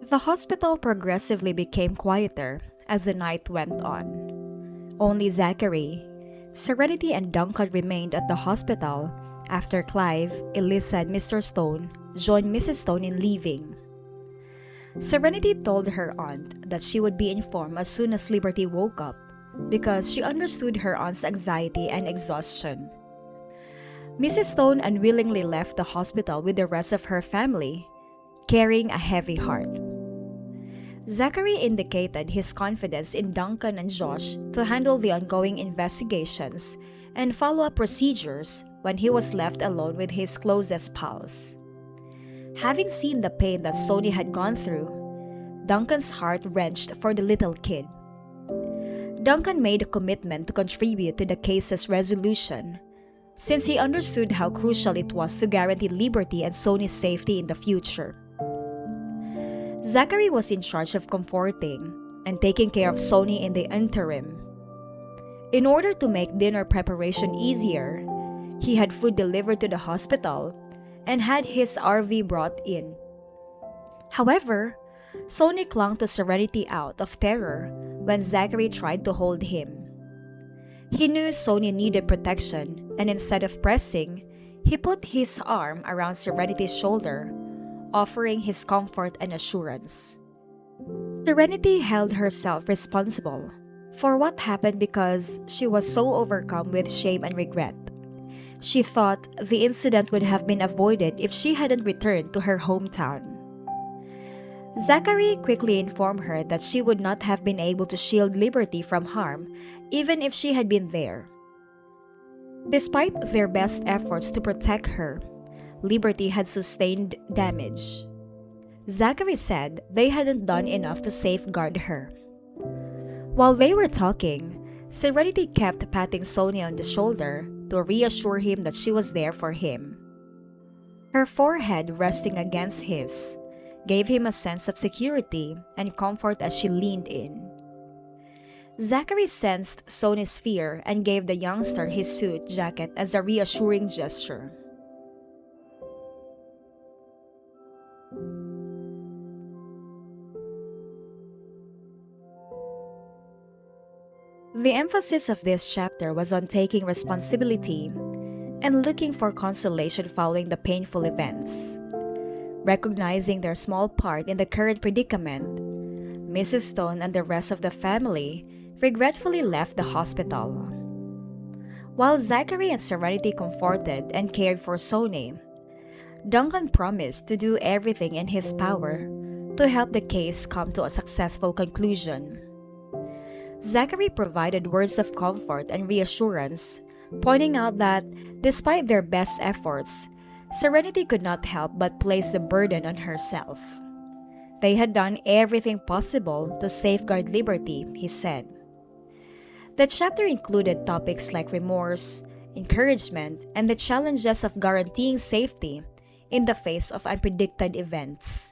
The hospital progressively became quieter as the night went on. Only Zachary, Serenity, and Duncan remained at the hospital after Clive, Elisa, and Mr. Stone joined Mrs. Stone in leaving. Serenity told her aunt that she would be informed as soon as Liberty woke up because she understood her aunt's anxiety and exhaustion. Mrs. Stone unwillingly left the hospital with the rest of her family, carrying a heavy heart. Zachary indicated his confidence in Duncan and Josh to handle the ongoing investigations and follow-up procedures when he was left alone with his closest pals. Having seen the pain that Sony had gone through, Duncan's heart wrenched for the little kid. Duncan made a commitment to contribute to the case's resolution, since he understood how crucial it was to guarantee Liberty and Sony's safety in the future. Zachary was in charge of comforting and taking care of Sony in the interim. In order to make dinner preparation easier, he had food delivered to the hospital and had his RV brought in. However, Sony clung to Serenity out of terror when Zachary tried to hold him. He knew Sony needed protection, and instead of pressing, he put his arm around Serenity's shoulder, offering his comfort and assurance. Serenity held herself responsible for what happened because she was so overcome with shame and regret. She thought the incident would have been avoided if she hadn't returned to her hometown. Zachary quickly informed her that she would not have been able to shield Liberty from harm even if she had been there. Despite their best efforts to protect her, Liberty had sustained damage. Zachary said they hadn't done enough to safeguard her. While they were talking, Serenity kept patting Sony on the shoulder to reassure him that she was there for him. Her forehead resting against his gave him a sense of security and comfort as she leaned in. Zachary sensed Sony's fear and gave the youngster his suit jacket as a reassuring gesture. The emphasis of this chapter was on taking responsibility and looking for consolation following the painful events. Recognizing their small part in the current predicament, Mrs. Stone and the rest of the family regretfully left the hospital. While Zachary and Serenity comforted and cared for Sony, Duncan promised to do everything in his power to help the case come to a successful conclusion. Zachary provided words of comfort and reassurance, pointing out that, despite their best efforts, Serenity could not help but place the burden on herself. They had done everything possible to safeguard Liberty, he said. The chapter included topics like remorse, encouragement, and the challenges of guaranteeing safety in the face of unpredicted events.